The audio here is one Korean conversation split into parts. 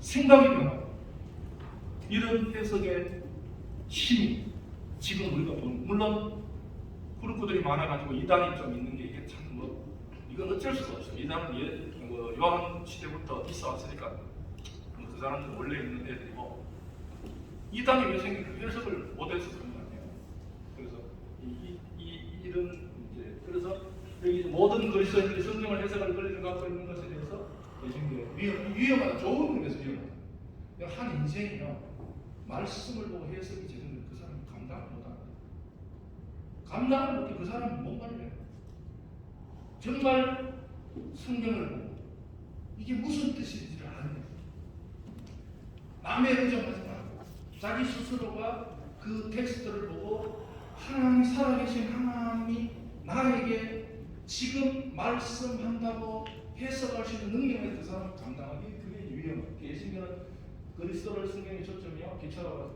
생각이 변하고 이런 해석의 힘이 지금 우리가 보는, 물론 그룹들이 많아가지고 이단이 좀 있는 게 이게 참 이건 어쩔 수가 없어요. 이단은 요한 시대부터 있어 왔으니까 그 사람들은 원래 있는 애들이고 이단이 왜 생긴 해석을 못해서 그런 거 아니에요. 그래서 이런 이제 그래서 여기 모든 그리스도인들이 성경을 해석할 권리를 갖고 있는 것에 대해서 위험하다. 좋은 의미에서 위험하다. 한 인생이요 말씀을 보고 해석이 제대로 그 사람이 감당을 못합니다. 감당을 못해 그 사람은 뭔가를 해요. 정말 성경을 보고 이게 무슨 뜻인지를 아는 거예요. 남의 의존하지 말고 자기 스스로가 그 텍스트를 보고 하나님 살아계신 하나님이 나에게 지금 말씀한다고 해석할 수 있는 능력을 그 사람 감당하기 그게 유형이에요. 개신교는 그리스도를 성경에 초점이요 기초라고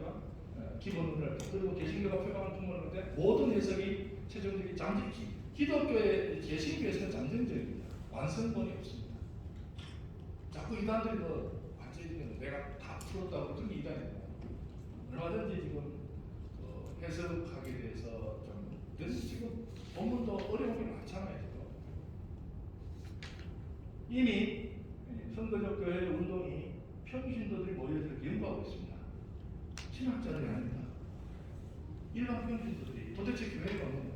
기본을 그리고 개신교가 표방하는 부분인데 모든 해석이 최종적인 기독교의 개신교에서는 잠정적입니다. 완성본이 없습니다. 자꾸 이단들이 완전히 내가 다 풀었다고 그런 게 이단입니다. 얼마든지 지금 해석하게 돼서 좀 지금 본문도 어려움이 많잖아요. 지금. 이미 선거적 교회 운동이 평신도들이 모여서 연구하고 있습니다. 신학자들이 아닙니다. 일반 평신도들이 도대체 교회가 뭐냐?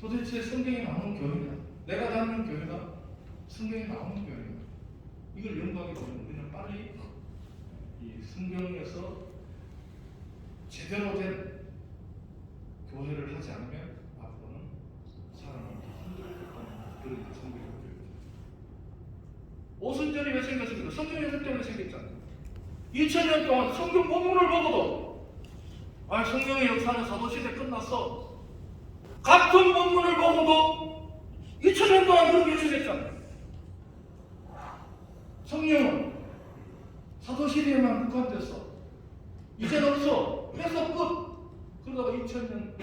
도대체 성경에 나오는 교회냐? 내가 다니는 교회가 성경에 나오는 교회냐? 이걸 연구하기 때문에 우리는 빨리 이 성경에서 제대로 된 교회를 하지 않으면 앞으로는 사람한테 힘들겠다는 그런 성경을 오순절이 왜 생겼습니까? 성경 해석 때문에 생겼잖아요. 2000년 동안 성경 본문을 보고도 성경의 역사는 사도시대 끝났어. 같은 본문을 보고도 2000년 동안 그렇게 해석했잖아요. 성령은 사도시대에만 국한됐어. 이젠 없어. 해석 끝. 그러다가 2000년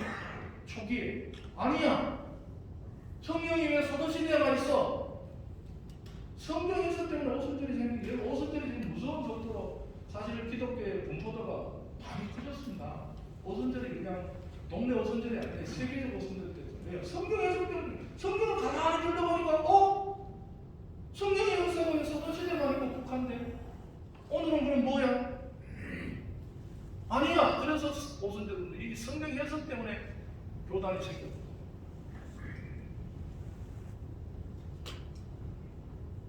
초기에 아니야. 성령이 왜 사도시대에만 있어? 성경 해석 때문에 오순절이 생기게. 오순절이 지금 무서운 정도로 사실 기독교의 분포도가 많이 커졌습니다. 오순절이 그냥 동네 오순절이 아니라 세계적 오순절이 됐어요. 왜요? 성경 해석 때문에. 성경을 가만히 들려보니까 성경의 역사가 왜 사도시대만 있고 국한돼? 오늘은 그럼 뭐야? 아니야. 그래서 오순절인데 이 성경 해석 때문에 교단이 생겼고.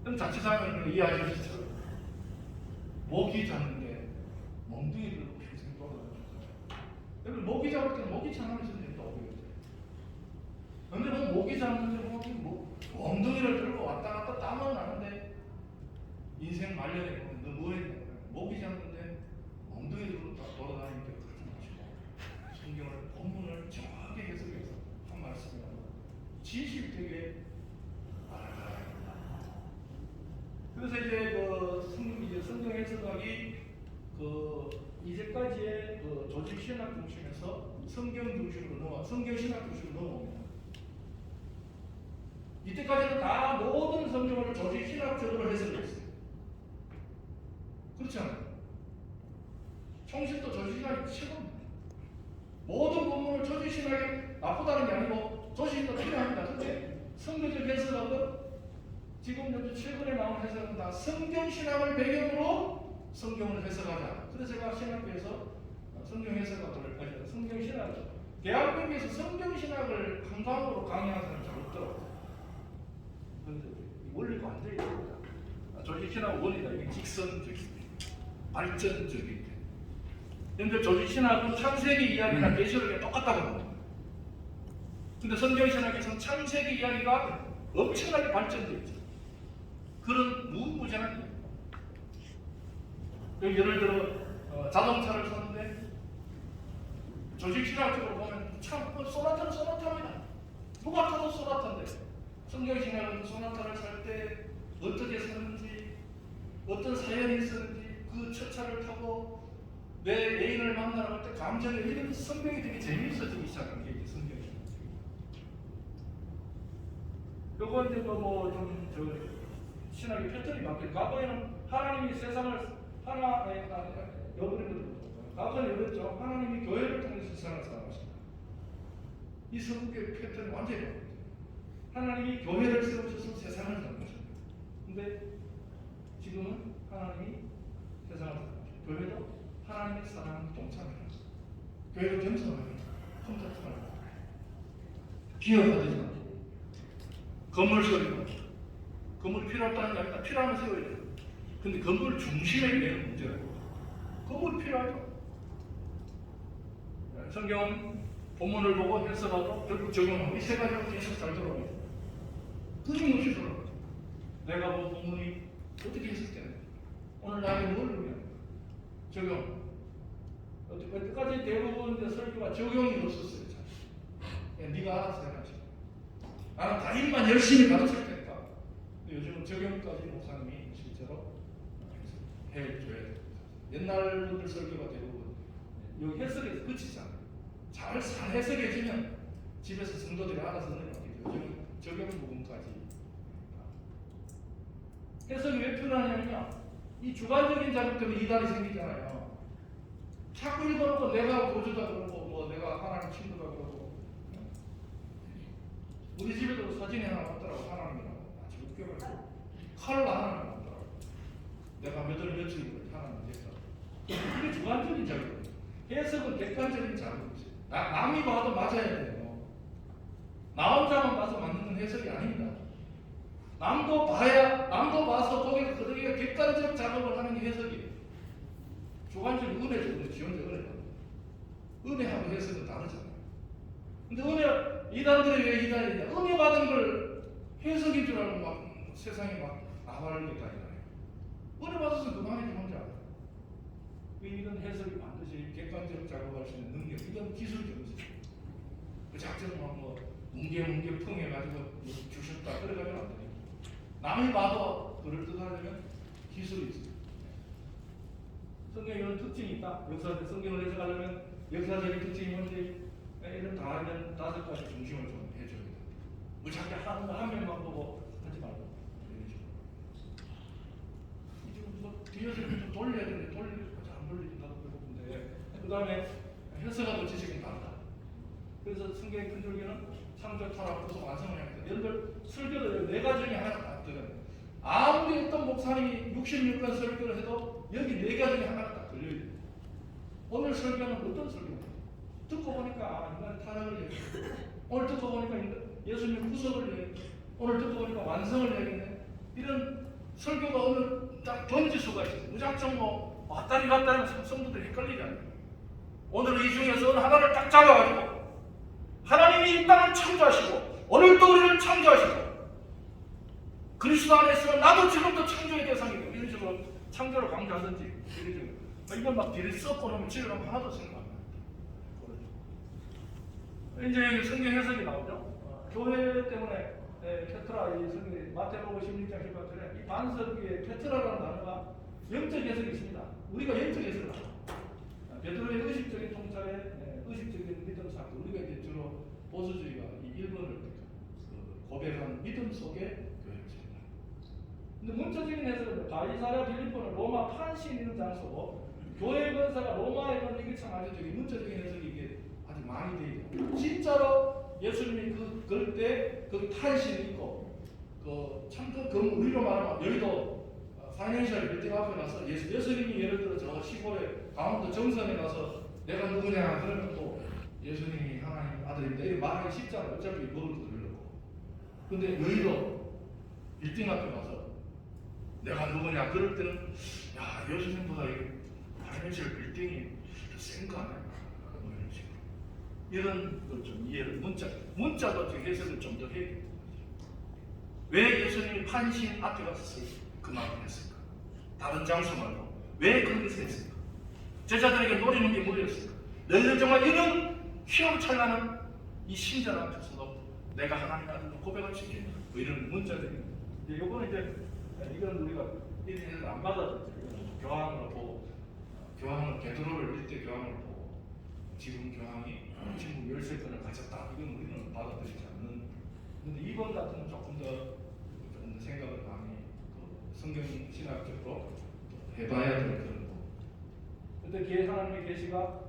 그럼 자취사는 이해하시죠? 모기 잡는데 멍둥이를 평생 돌아다니는 거예요. 여러분 모기 잡을 때는 모기 창하면서 또 오거든요. 근데 모기 잡는데 멍둥이를 들고 왔다 갔다 땀은 나는데 인생 말년에 보면 너 뭐했냐? 모기 잡는데 멍둥이를 들고 돌아다니는 게 그러지 마시고 성경을 본문을 정확하게 해석해서 한 말씀이라고 진실 되게 그래서 이제 성경 해석학이 이제까지의 조직 신학 중심에서 성경 중심으로 성경 신학 중심으로 넘어옵니다. 이때까지는 다 모든 성경을 조직 신학적으로 해석했어요. 그렇지 않아요? 총신도 조직 신학이 최고입니다. 모든 본문을 조직 신학이 나쁘다는 게 아니고 조직도 필요합니다. 근데 성경적 해석학은 지금 현재 최근에 나온 해석은 다 성경신학을 배경으로 성경을 해석하자. 그래서 제가 신학교에서 성경해석학을 성경신학을 대학교에서 성경신학을 한 과목으로 강의하는 사람이 잘 없더라고요. 그런데 원리가 완전히 다릅니다. 조직신학 원리가 이게 직선적인 발전적인 근데 조직신학은 창세기 이야기나 계시록이 똑같다고 합니다. 근데 성경신학에서는 창세기 이야기가 엄청나게 발전되어 있죠. 그런 무궁무진한 예를 들어 자동차를 샀는데 조직신학적으로 보면 참 소나타는 소나타입니다. 누가 타도 소나타인데 성경신학은 소나타를 살 때 어떻게 샀는지 어떤 사연이 있었는지 그 첫 차를 타고 내 애인을 만나러 갈 때 감정이 이런 성경이 되게 재미있어지기 시작한 게 성경신학입니다. 요거 이제 신학의 패턴이 바뀌어요. 과거에는 하나님이 세상을 가까이 열었죠. 하나님이 교회를 통해서 세상을 살아가신다. 이 성국의 패턴이 완전히 바뀌었어요. 하나님이 교회를 세우셔서 세상을 살아가신다. 근데 지금은 하나님이 세상을 살아가신다. 교회도 하나님의 사랑을 동참해요. 교회도 겸손하게 혼자 살아가요. 기업하지 않고 건물 세우고 건물이 필요하다는 게 아니라 필요하면 세워야 돼요. 근데 건물 중심에 있는 문제라고. 건물이 필요하죠. 성경 본문을 보고 해석하고 결국 적용하고 이 세 가지로 계속 잘 들어옵니다. 끊임없이 들어옵니다. 내가 본 본문이 어떻게 해석되는 오늘 나에게 뭘 의미하는 적용. 여태까지 대부분 설교가 적용이 없었어요. 네가 알아서 해야지. 나는 다인만 열심히 가르칠 테니까. 요즘은 적용까지 목사님이 실제로 해줘야 됩니다. 옛날 분들 설교가 대부분 여기 해석에서 그치잖아요. 잘 해석해주면 집에서 성도들이 알아서 내려가겠죠. 적용 부분까지. 해석이 왜 필요하냐면요. 이 주관적인 자극 때문에 이단이 생기잖아요. 자꾸 읽어놓고 내가 보조다 그러고 뭐 내가 하나님 친구다 그러고. 우리 집에도 사진이 하나 왔더라고. 하나님이라고 아주 웃겨가지고 칼을 하나 왔더라고. 내가 몇 월 며칠 하나님 됐다. 이게 주관적인 자극. 해석은 객관적인 자극이지. 남이 봐도 맞아야 돼요. 나 혼자만 봐서 맞는 건 해석이 아닙니다. 남도 봐서 거기에 그들에게 객관적 작업을 하는 게 해석이에요. 주관적인 은혜죠. 지원적 은혜다. 은혜하고 해석은 다르잖아요. 근데 이단들이 왜 이단이냐? 은혜 받은 걸 해석인 줄 알고 막 세상에 막 나발을 겠다니까요. 은혜 받아서 그만이지 혼자. 이런 해석이 반드시 객관적 작업할 수 있는 능력, 이건 기술적이죠. 그 작전만 뭐 뭉게 풍해가지고 주셨다 그래가지고 안 돼요. 남이 봐도 그럴 듯하려면 기술이 있어요. 성경에 이런 특징이 있다. 성경을 해석하려면 역사적인 특징이 뭔지 이런 다섯 가지 중심을 좀 해줘야 돼요. 뭐 자기 한 명만 보고 하지 말고 이런 식으로. 지금 뭐 뒤에서 좀 돌려야 되는데 안 돌린다고 배고픈데 그 다음에 해석하고 지식은 다르다. 그래서 성경의 큰 줄기는 창조, 타락, 구속, 완성을 해야 됩니다. 여러분들 설교를 네 가지 중에 하나가 딱 들어요. 아무리 어떤 목사님이 66번 설교를 해도 여기 네 가지 중에 하나가 딱 들려야 돼요. 오늘 설교는 어떤 설교입니까? 듣고 보니까 인간 타락을 얘기해. 오늘 듣고 보니까 예수님 구속을 얘기해. 오늘 듣고 보니까 완성을 얘기해. 이런 설교가 오늘 딱 번지수가 있어요. 무작정 뭐 왔다리 갔다리 하면 성도들이 헷갈리잖아요. 오늘 이 중에서 어느 하나를 딱 잡아가지고 하나님이 이 땅을 창조하시고 오늘도 우리를 창조하시고 그리스도 안에 있으면 나도 지금도 창조의 대상이고 이런 식으로 창조를 강조하든지 이런 식으로 이건 막 뒤를 썩고 놓으면 지금 하나도 생각 안 납니다. 이제 성경 해석이 나오죠. 교회 때문에 페트라 이 성경 마태복음 16장 18절에 이 반석기에 페트라라는 단어가 영적 해석이 있습니다. 우리가 영적 해석을 합니다. 베드로의 의식적인 통찰에 의식적인 믿음 사건 우리가 이제 주로 보수주의가 이 1번을 고백한 믿음 속에 교회를 세운다. 근데 문자적인 해석은 가이사랴 빌립보는 로마 판시 있는 장소고 교회 권사가 로마에 있는 이게 참 아주 문자적인 해석이 이게 아주 많이 돼 있고 진짜로 예수님이 그럴 때 그 탄신이 있고 우리로 말하면 여의도 파이낸셜 빌딩 앞에 가서 예수님이 예를 들어 저 시골에 강원도 정선에 가서 내가 누구냐 그러면 또 예수님이 하나님 아들인데 이렇게 말하기 쉽잖아요. 어차피 물을 들으려고. 근데 여의도 빌딩 앞에 가서 내가 누구냐 그럴 때는 야 예수님보다 이 파이낸셜 빌딩이 더 센 거 아니야? 뭐 이런 식으로. 이런 걸 좀 이해를 문자도 해석을 좀 더 해야 돼요. 왜 예수님이 판신 앞에 가서 그 말을 했을까? 다른 장소 말고 왜 거기서 했을까? 제자들에게 노리는 게 뭐였을까? 너희들 정말 이런 휘황찬란한 이 신전 앞에서도 내가 하나님 아들로 고백할 수 있겠냐? 뭐 이런 문자들이 이거는 이제 이건 우리가 이런 안 받아들죠. 교황으로 보고 교황을 베드로를 일대 교황을 보고 지금 교황이 지금 13건을 가졌다. 이건 우리는 받아들이지 않는. 근데 이번 같은 건 조금 더 생각을 많이 성경 신학적으로 해봐야 될 그런 거. 근데 하나님의 계시가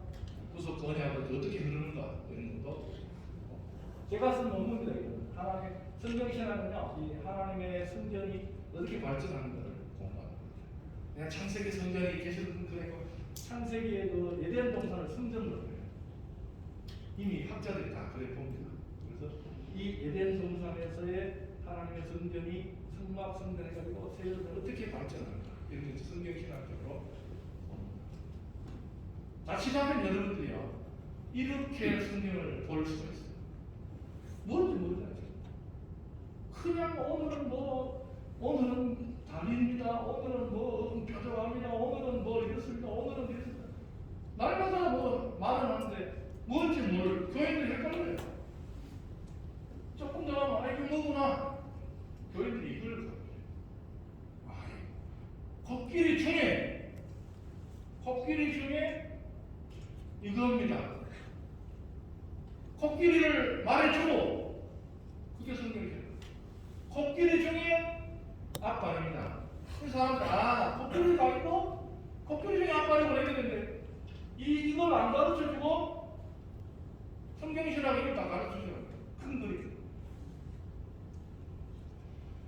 구속 언약을 어떻게 흐르는가 이런 것도 제가 쓴 논문입니다. 이거는 하나님의 성경 신학은요, 이 하나님의 성경이 어떻게 발전하는가를 공부하는 거예요. 그냥 창세기 성경이 계시는 그래고 창세기의 그 에덴 동산을 성전으로 해요. 이미 학자들이 다 그래 봅니다. 그래서 이 에덴 동산에서의 하나님의 성전이 성막 성전해가지고 세월을 어떻게 발전하는가 이런 게 성경 신학적으로. 자칫하면 여러분들이요 이렇게 성경을 볼 수가 있어요. 뭔지 모르잖아요. 그냥 오늘은 달입니다. 오늘은 뾰족합니다. 오늘은 이렇습니다. 오늘은 이렇습니다. 날마다 말은 하는데 뭔지 모르고 교인들이 헷갈려요. 조금 더 하면 이게 뭐구나. 교인들이 이걸 걷길이 중에 이겁니다. 걷길이를 말해주고 그게 성경이에요. 걷길이 중에 앞발입니다. 그 사람들 걷길이가 있고 걷길이 중에 앞발이고 이렇게 되는데 이걸 안 가르쳐주고 성경신학을 다 가르쳐줘요. 큰 그림.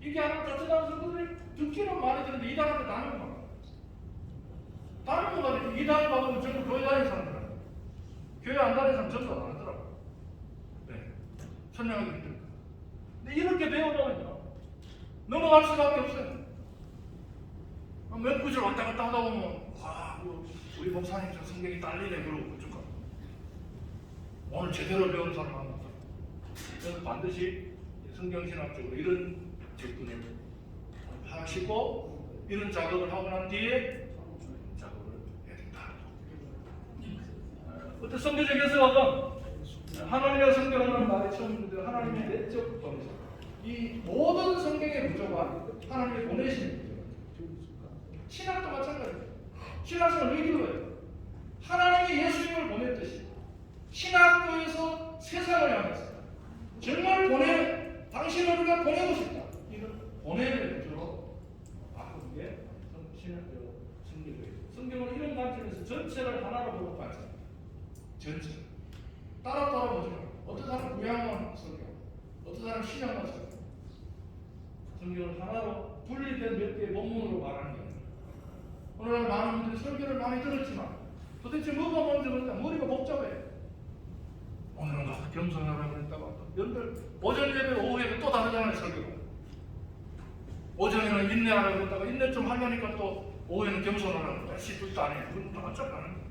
이게 하나 자칫하는 성도들이 듣기는 많이 듣는데 이단한테 나누는 거야. 다른 거 가지고 이단을 받으면 전부 교회 다니는 사람들. 교회 안 다니는 사람 전부 안 하더라고. 네. 설명하기 힘들다. 근데 이렇게 배워놓으면요. 넘어갈 수밖에 없어요. 몇 구절 왔다 갔다 하다 보면, 우리 목사님 저 성경이 딸리네, 그러고 쭉 가. 오늘 제대로 배운 사람 한 번. 그래서 반드시 성경신학적으로 이런 접근을 하시고, 이런 작업을 하고 난 뒤에 작업을 해야 된다. 어떤 성경적 해석은 하나님의 성경이라는 말이 처음 듣는데 하나님의 내적 범위죠. 이 모든 성경의 구조가 하나님의 보내신 구조예요. 신학도 마찬가지예요. 신학은 의교예요. 하나님이 예수님을 보냈듯이 신학교에서 세상을 향해서 정말 당신을 우리가 보내고 싶다. 이런 보내는 구조로 바꾸는 게 성경이에요. 성경은 이런 관점에서 전체를 하나로 보고 봤잖아요. 전체. 따라 보지 마. 어떤 사람은 구약만 성경, 어떤 사람은 신약만 성경. 성경을 하나로 분리된 몇 개의 본문으로 말하는 게 오늘날 많은 분들이 설교를 많이 들었지만 도대체 뭐가 먼저 그런가 머리가 복잡해. 오늘은 가서 겸손하라고 그랬다가 연들 오전 예배 오후 예배 또 다르잖아요. 설교가 오전에는 인내하라고 그랬다가 인내 좀 하려니까 또 오후에는 겸손하라고 다시 둘도 안 해요. 그건 다 맞잖아요.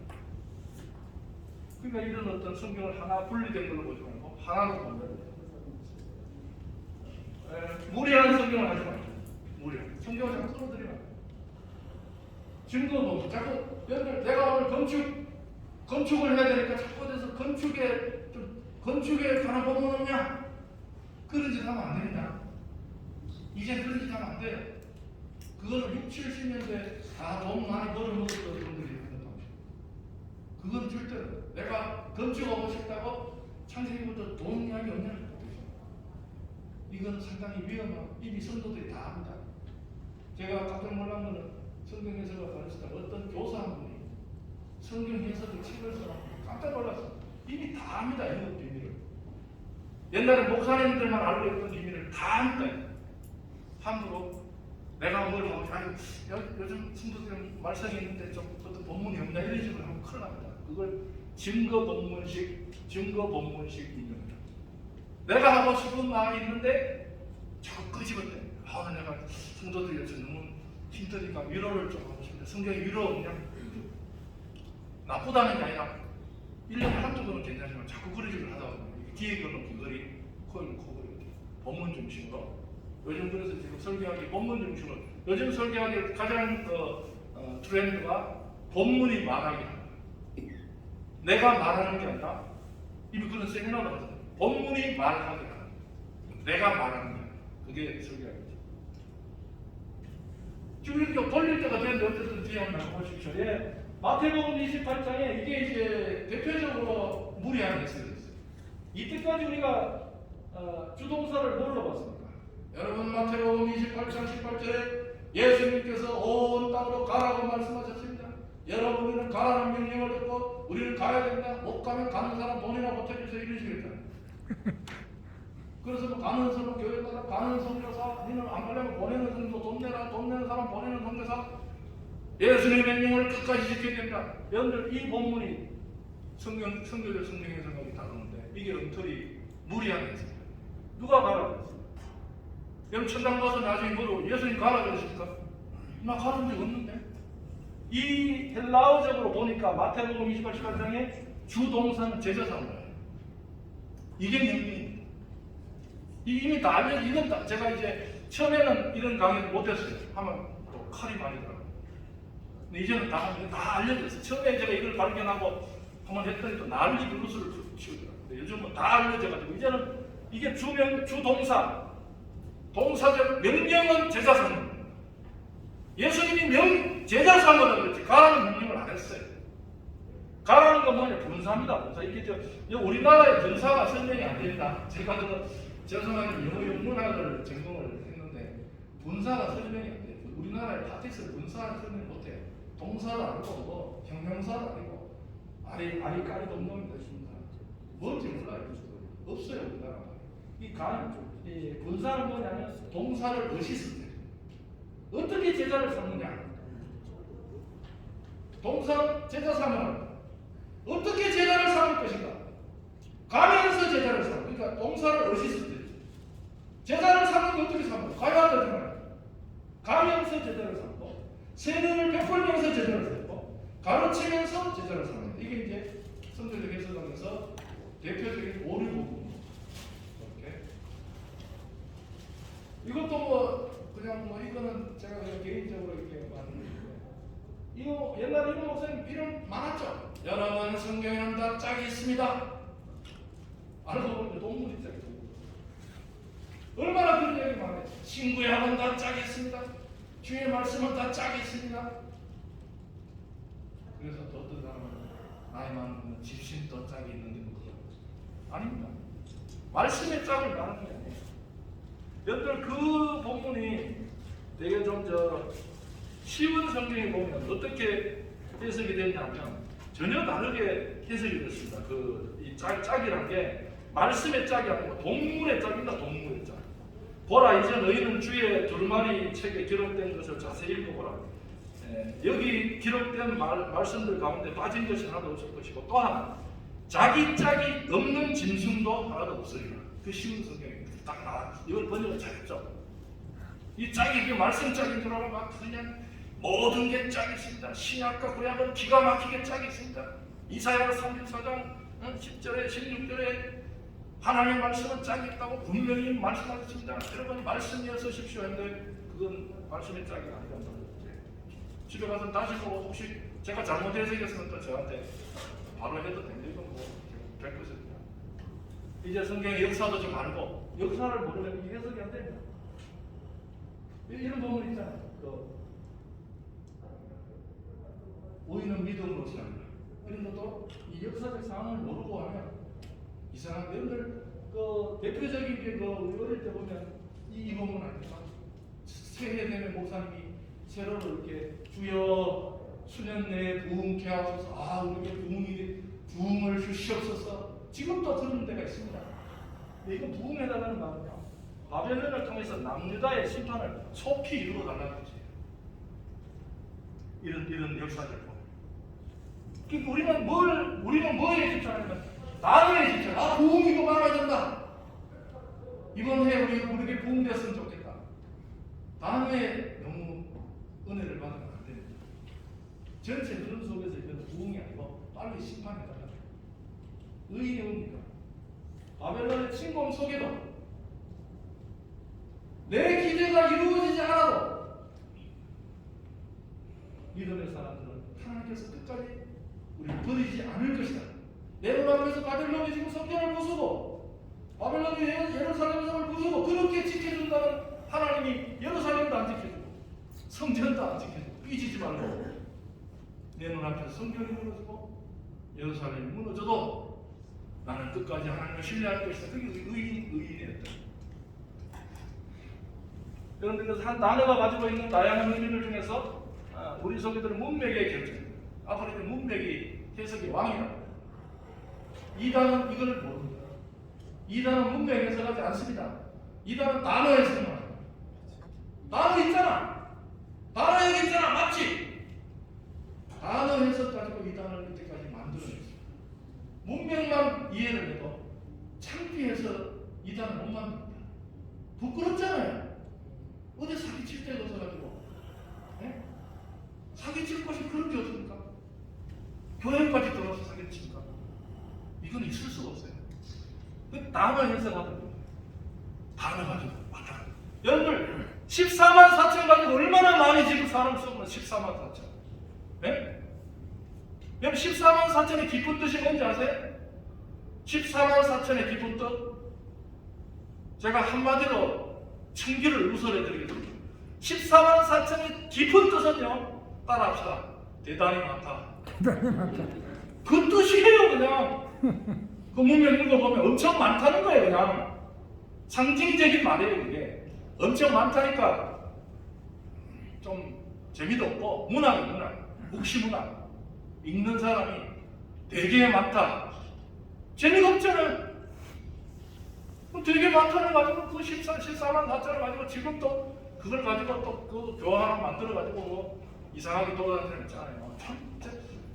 그러니까 이런 어떤 성경을 하나 분리된 걸로 보지 말고 하나로 본다. 무리한 성경을 하지 말고 무리한 성경을 자꾸 끌어들이면 증거 보고 자꾸 내가 오늘 건축을 해야 되니까 자꾸 돼서 건축에 관한 본문 없냐? 그런 짓 하면 안 됩니다. 이제 그런 짓 하면 안 돼요. 그거는 60, 70년대 돈 많이 벌어먹었던 분들이 하는 방식. 그건 절대로 내가 건축하고 싶다고 창세기부터 돈 이야기 없냐? 이건 상당히 위험하고 이미 성도들이 다 합니다. 제가 깜짝 놀란 거는 성경 해석을 가르치다 어떤 교사 한 분이 성경 해석의 책을 써서 깜짝 놀랐어요. 이미 다 합니다. 이런 비밀을. 옛날에 목사님들만 알고 있던 비밀을 다 합니다. 함부로 내가 뭘 하고 요즘 성도들 말썽이 있는데 좀 어떤 본문이 없나 이런 식으로 하면 큰일 납니다. 그걸 증거 본문식 인용입니다. 내가 하고 싶은 마음이 있는데 자꾸 끄집어내. 내가 성도들이 요즘 너무 힘드니까 위로를 좀 하고 싶은데 성경에 위로 없냐? 나쁘다는 게 아니라 1년에 한두 번은 괜찮지만 자꾸 그러지를 하다 보면 뒤에 거는 귀걸이, 코에는 코걸이 본문 중심으로 요즘 그래서 지금 설교하기 본문 중심으로 요즘 설교하기 가장 트렌드가 본문이 말하기 하는 거예요. 내가 말하는 게 아니라 이미 그런 세미나가 있어요. 본문이 말하게 하는 거예요. 내가 말하는 게 아니라 그게 설교하기죠. 지금 이렇게 돌릴 때가 되는데 어쨌든 뒤에 한번 보십시오. 마태복음 28장에 이게 이제 대표적으로 무리한 해석이 있어요. 이때까지 우리가 주동사를 뭘로 봤습니까? 여러분 마태복음 28장 18절에 예수님께서 온 땅으로 가라고 말씀하셨습니다. 여러분, 우리는 가라는 명령을 듣고 우리는 가야 된다. 못 가면 가는 사람 돈이나 보태주세요 이러시겠다. 그래서 뭐 가는 사람 교회 가라, 가는 선교사, 니는 안 가려면 보내는 성도 돈 내라, 돈 내는 사람 보내는 선교사. 예수님의 명령을 끝까지 지켜야 된다. 여러분들, 이 본문이 성경적 성경의 생각이 다르는데 이게 엉터리 무리한 해석이에요. 누가 가라고 했어요? 여러분, 천당 가서 나중에 물어 예수님 가라 그러십니까? 나 가는 적 없는데. 이 헬라어적으로 보니까 마태복음 28장에 주동사는 제자사입니다. 이게 명령입니다. 이미 다 알려져. 이건 다 제가 이제 처음에는 이런 강의를 못했어요. 하면 또 칼이 많이 들어가요. 근데 이제는 다 알려졌어요. 처음에 제가 이걸 발견하고 한번 했더니 또 난리 그릇을 치우더라고요. 요즘은 다 알려져가지고 이제는 이게 주동사, 동사적 명령은 제자상. 예수님이 제자상으로 그랬지 가라는 명령을 안 했어요. 가라는 건 뭐냐? 분사입니다. 분사. 이게 우리나라의 분사가 설명이 안 된다. 제가 죄송하게 영어 문학을 전공을 했는데 분사가 설명이 안 돼요. 우리나라의 파텍스 분사를 설명 못해요. 동사도 아니고 뭐 형용사도 아니고 아리까리도 없는 놈입니다. 뭔지 몰라요. 없어요 우리나라. 이 분사는 뭐냐면 동사를 의식을 때 어떻게 제자를 삼느냐. 동사 제자 삼으면 어떻게 제자를 삼을 것인가. 가면서 제자를 삼. 그러니까 동사를 의식을 때 제자를 삼는 게 어떻게 삼어? 가야 되잖아요. 가면서 제자를 삼고 세례를 베풀면서 제자를 삼고 가르치면서 제자를 삼는. 이게 이제 성경적 해석하면서 대표적인 오류 부분입니다. 이렇게. 이것도 뭐 그냥 뭐 이거는 제가 그냥 개인적으로 이렇게 만든 이거 옛날에 이런 목사님 이름 많았죠. 여러분, 성경에는 다 짝이 있습니다. 알고 보면 동물이 짝이 있습니다. 얼마나 그런 얘기 많아요. 친구야는 다 짝이 있습니다. 주의 말씀은 다 짝이 있습니다. 그래서 또 어떤 사람은 나이 많으면 집신 또 짝이 있는데 아닙니다. 말씀의 짝을 말하는 게 아니에요. 여러분들, 그 본문이 되게 좀 쉬운 성경에 보면 어떻게 해석이 됐냐면 전혀 다르게 해석이 됐습니다. 이 짝이란 게 말씀의 짝이 아니고 동물의 짝입니다. 동물의 짝. 보라, 이제 너희는 주의 둘만이 책에 기록된 것을 자세히 읽어보라. 여기 기록된 말씀들 가운데 빠진 것이 하나도 없을 것이고 또한 자기 짝이 없는 짐승도 하나도 없으리라. 그 쉬운 성경이 딱 나와. 이걸 번역을 잘했죠. 이 짝이 그 말씀 짝인 줄 알아 막 그냥 모든 게 짝이 있습니다. 신약과 구약은 기가 막히게 짝이 있습니다. 이사야 34장 10절에 16절에 하나님의 말씀은 짝이 있다고 분명히 말씀하셨습니다. 여러분, 말씀이어 쓰십시오 했는데 그건 말씀의 짝이 아니라 집에 가서 다시 보고 혹시 제가 잘못 해석했으면 또 저한테 바로 해도 됩니다. 이건 뭐 100%입니다. 이제 성경의 역사도 좀 알고 역사를 모르면 이 해석이 안 됩니다. 이런 부분 있잖아요. 우리는 믿음으로 산다. 이런 것도 이 역사적 상황을 모르고 하면 이상한 여러분들 대표적인 게 우리 어릴 때 보면 이 부분 아닙니까? 새해 되면 목사님이 세로로 이렇게 주여 수년 내에 부흥케 하옵소서. 우리에게 부흥을 주시옵소서. 지금도 그런 데가 있습니다. 근데 이거 부흥해달라는 말은요, 바벨론을 통해서 남유다의 심판을 속히 이루어달라는 거지. 이런 역사적 부분. 우리는 뭐에 집착하냐면 단어에 집착. 부흥이 더 많아야 된다. 이번 해 우리에게 부흥됐으면 좋겠다. 단어에 너무 은혜를 받으면 안 됩니다. 전체 흐름 속에서 이건 부흥이 아니고 빨리 심판해달라. 의인의 옵니다. 바벨론의 침공 속에도 내 기대가 이루어지지 않아도 믿음의 사람들은 하나님께서 끝까지 우리를 버리지 않을 것이다. 내 눈앞에서 바벨론이 지금 성전을 부수고 바벨론이 예루살렘 성을 부수고 그렇게 지켜준다는 하나님이 예루살렘도 안 지켜주고 성전도 안 지켜주고 삐지지 말고 내 눈앞에서 성전이 무너지고 예루살렘이 무너져도 나는 끝까지 하나님을 신뢰할 것이다. 그게 의인이었다. 그런데 그 한 단어가 가지고 있는 다양한 의미들 중에서 우리 속에들은 문맥의 결정, 앞으로 이제 문맥이 해석의 왕이라고. 이단은 이걸 모릅니다. 이단은 문맥 해석하지 않습니다. 이단은 단어 해석만 합니다. 단어 있잖아. 단어 얘기 있잖아. 맞지? 단어 해석 가지고 이단을 이때까지 만들어냈습니다. 문맥만 이해를 해도 창피해서 이단을 못 만듭니다. 부끄럽잖아요. 어디 사기칠 때도 없어가지고. 네? 사기칠 곳이 그런 게 없습니까? 교회까지 들어와서 사기칩니까? 이건 있을 수가 없어요. 그 단어 해석하는 거예요. 단어 가지고 왔다 갔다. 여러분들 14만 4천 가지고 얼마나 많이 지금 사람 쓰면 14만 4천. 네? 여러분 14만 4천의 깊은 뜻이 뭔지 아세요? 14만 4천의 깊은 뜻? 제가 한마디로 청기를 누설해 드리겠습니다. 14만 4천의 깊은 뜻은요, 따라합시다. 대단히 많다. 그 뜻이에요. 그냥 그 문맥 읽어보면 엄청 많다는 거예요. 그냥 상징적인 말이에요. 이게 엄청 많다니까 좀 재미도 없고 문학, 묵시문학 읽는 사람이 되게 많다. 재미가 없잖아요. 되게 많다는 가지고 그 14만 4천을 가지고 지금 또 그걸 가지고 또 그 교환 하나 만들어 가지고 뭐 이상하게 돌아다니는 사람 있잖아요. 참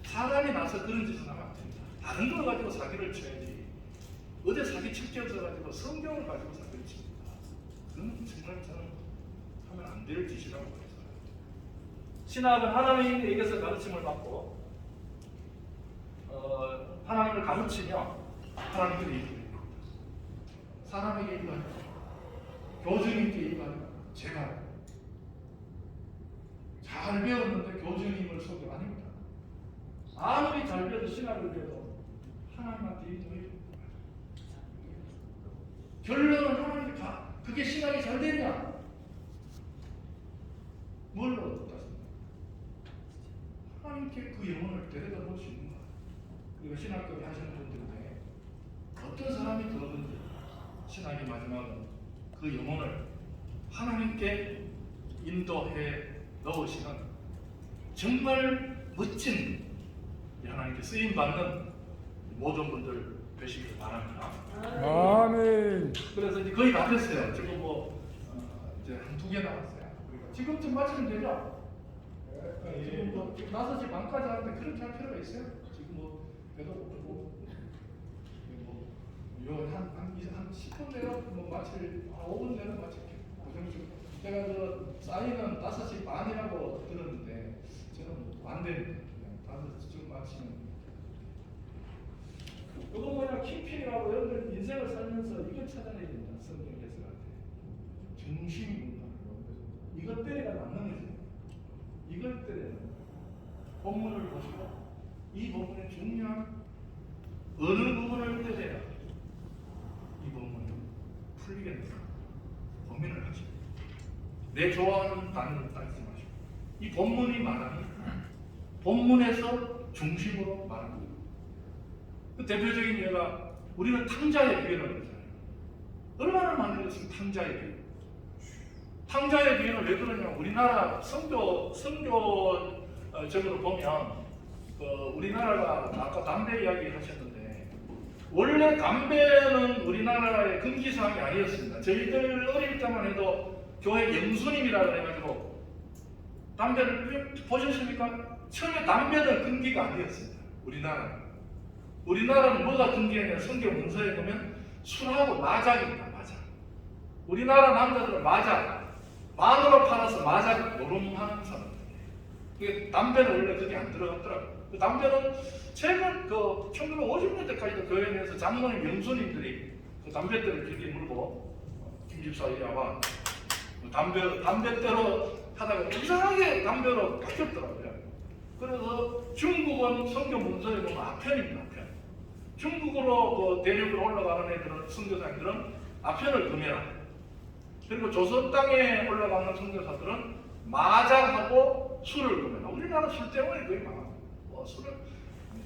사람이 나서 그런 짓을 하면 안 됩니다. 다른 걸 가지고 사기를 쳐야지. 어제 사기 칠 게 없어가지고 성경을 가지고 사기를 칩니다. 그건 정말 저는 하면 안 될 짓이라고 해서. 신학은 하나님에게서 가르침을 받고 하나님을 가르치며 하나님께 얘기합니다. 사람에게 얘기합니다. 교주님께 얘기합니다. 제가 잘 배웠는데 교주님을 소개 아닙니다. 아무리 잘 배워도 신학을 배워도 하나님한테 얘기해야 됩니다. 결론은 하나님께 가. 그게 신학이 잘 되냐? 뭘로 얻었습니까? 하나님께 그 영혼을 데려다 볼 수 있는 거예요. 그리고 신학교에 하시는 분들인데 어떤 사람이 들어든지 신학의 마지막은 그 영혼을 하나님께 인도해 넣으시는 정말 멋진 하나님께 쓰임받는 모든 분들 되시길 바랍니다. 아멘. 그래서 이제 거의 다 됐어요. 지금 뭐 이제 한 2개 남았어요. 지금쯤 마치면 되죠? 지금 뭐 5시 반까지 하는데 그렇게 할 필요가 있어요? 지금 뭐 그래도 한 10분 내로 뭐 마칠 5분 내로 마칠게요. 제가 그 사인은 5시 반이라고 들었는데 저는 안 됩니다. 5시쯤 마치면. 그거 뭐냐, 킹필이라고 여러분들 인생을 살면서 이걸 찾아내야 된다. 성경 해석할 때 중심이 뭔가 이것 때리가 남는 거죠. 이걸 때려야 된다. 본문을 보시고 이 본문의 중요한 어느 부분을 때려야 이 본문이 풀리겠는가 고민을 하시고 내 좋아하는 단어를 따지지 마시고 이 본문이 말하는 본문에서 중심으로 말하는 거예요. 그 대표적인 예가 우리는 탕자의 비유라고 그러잖아요. 얼마나 많은 것을 탕자의 비유. 탕자의 비유는 왜 그러냐? 우리나라 성교적으로 보면 우리나라가 아까 담배 이야기 하셨는데 원래 담배는 우리나라의 금기사항이 아니었습니다. 저희들 어릴 때만 해도 교회 영수님이라고 해가지고 담배를 보셨습니까? 처음에 담배는 금기가 아니었습니다. 우리나라는 뭐가 금기냐면 성경 문서에 보면 술하고 마작입니다. 마작. 우리나라 남자들은 만으로 팔아서 마작 노름하는 사람들이에요. 담배는 원래 그게 안 들어갔더라고요. 그 담배는 최근 1950년대까지도 교회 내에서 장로님, 영수님들이 그 담배대를 길게 물고 김집사 이리 와봐. 담배대로 하다가 이상하게 담배로 바뀌었더라고요. 그래서 중국은 성경 문서에 보면 아편입니다. 아편. 중국으로 대륙으로 올라가는 애들은 선교사들은 아편을 금해라. 그리고 조선 땅에 올라가는 선교사들은 마장하고 술을 금해라. 우리나라 술 때문에 거의 많아. 술을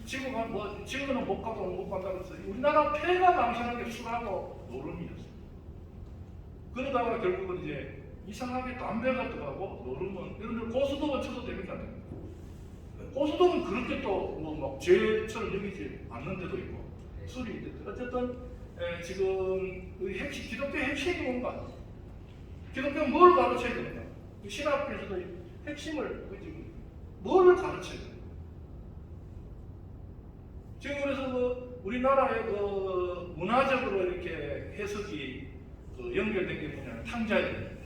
지금은 못 가고 못 간다고 해서 우리나라 폐가 망신한 게 술하고 노름이었어요. 그러다가 결국은 이제 이상하게 담배가 들어가고 노름은 이런 데 고수동은 쳐도 됩니까? 안 됩니까? 고수동은 그렇게 또뭐 죄처럼 여기지 않는 데도 있고 술이 있는데 어쨌든 지금 기독교의 핵심이 뭔가? 기독교는 뭘 가르쳐야 되는가? 신학교에서도 핵심을 지금 뭘 가르쳐야 되는가? 지금 그래서 우리나라의 문화적으로 이렇게 해석이 연결된 게 뭐냐면 탕자예요.